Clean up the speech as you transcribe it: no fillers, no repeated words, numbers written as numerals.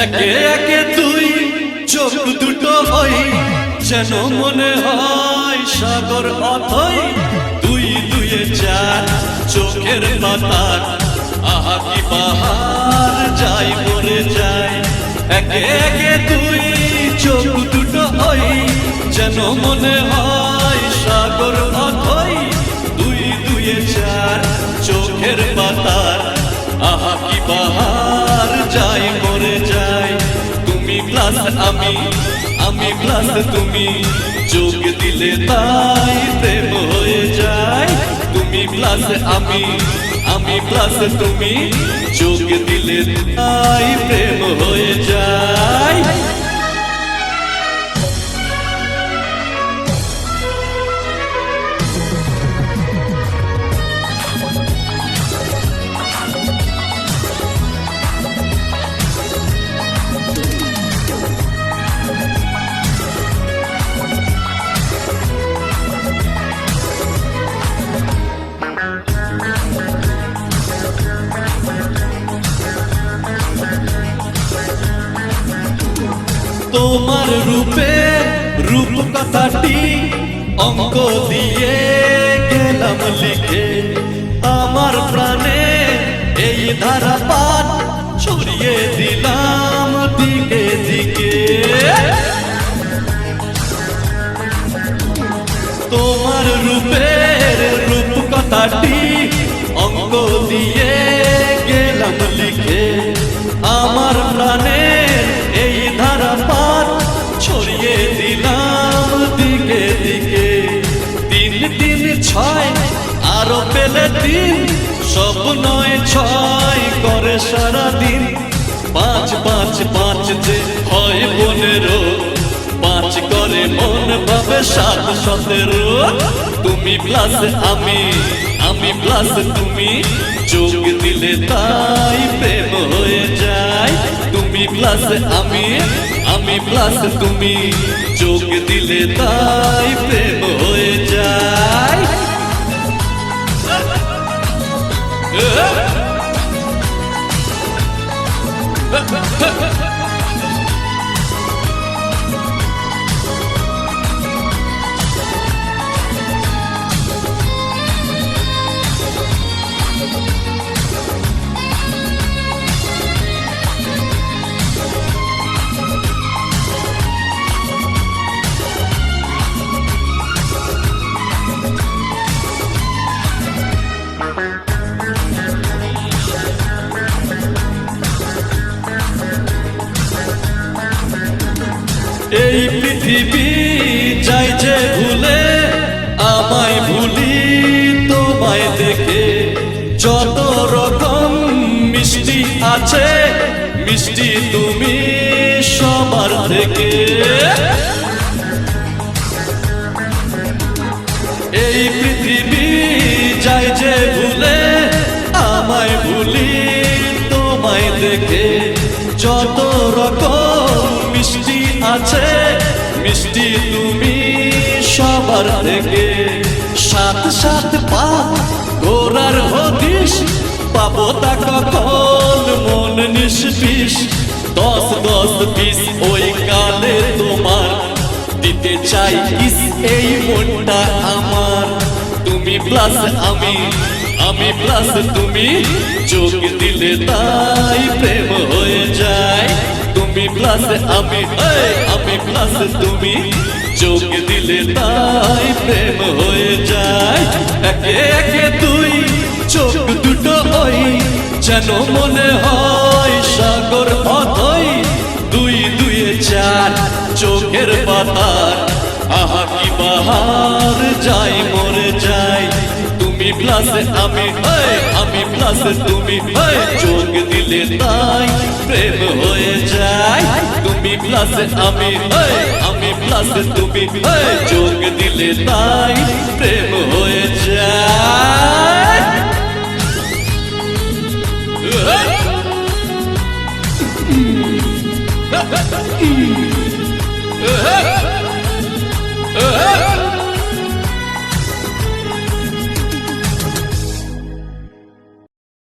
একে একে তুই চোখ দুটো হই যেন মনে হয় সাগর অথই। দুই দুয়ে চার চোখের পাতার আহা কি বাহার যাই মরে যায়। একে একে তুই চোখ দুটো হই যেন মনে হয় সাগর অথই। দুই দুয়ে চার চোখের পাতার আহা কি বাহার যাই মরে যায়। তুমি প্লাস আমি প্লাস তুমি, যোগ দিলে তাই প্রেম হয়ে যায়। তুমি প্লাস আমি প্লাস তুমি, যোগ দিলে তাই প্রেম হয়ে যায়। তোমার রূপে রূপ কথাটি অঙ্ক দিয়ে গেলাম লিখে, আমার প্রাণে এই ধারাপাত ছড়িয়ে দিলাম দিকে দিকে। তোমার রূপের রূপ কথাটি অঙ্ক দিয়ে গেলাম লিখে, আমার প্রাণে এই ধারাপাত ছড়িয়ে দিলাম দিকে দিকে। তিন তিন ছয় আরো পেলে তিন, সব নয় ছয় করে সারাদিন। পাঁচ পাঁচ পাঁচ যে হয় 15, পাঁচ করে মন ভাবে 7 17। তুমি প্লাস আমি প্লাস তুমি, যোগ দিলে তাই প্রেম হয়ে যায়। তুমি প্লাস আমি প্লাস তুমি, যোগ দিলে তাই প্রেম হয়ে যায়। এই পৃথিবী যাই যে ভুলে, আমায় ভুলি তোমায় দেখে। যত রকম মিষ্টি আছে, মিষ্টি তুমি সবার থেকে। এই পৃথিবী যাই যে ভুলে, আমায় ভুলি তোমায় দেখে। যত রকম মিষ্টি আছে, মিষ্টি তুমি সবার থেকে। 7 7 পা ঘোরার হদিস, পাবো তা কখন মন নিষ্পিস। 10 10 20 ওই কালে তোমার, দিতে চাই কিস এই মনটা আমার। তুমি প্লাস আমি প্লাস তুমি, যোগ দিলে তাই প্রেম হয়ে যায়। তুমি প্লাস আমি প্লাস তুমি, যোগ দিলে তাই প্রেম হয়ে যায়। একে একে তুই চোখ দুটো হই যেন মনে হয় সাগর অথই। দুই দুয়ে চার চোখের পাতার আহা কি বাহার যাই মরে যায়। তুমি প্লাস আমি প্লাস তুমি, যোগ দিলে তাই প্রেম হয়ে যায়। তুমি প্লাস আমি প্লাস তুমি, যোগ দিলে তাই প্রেম হয়ে যায়।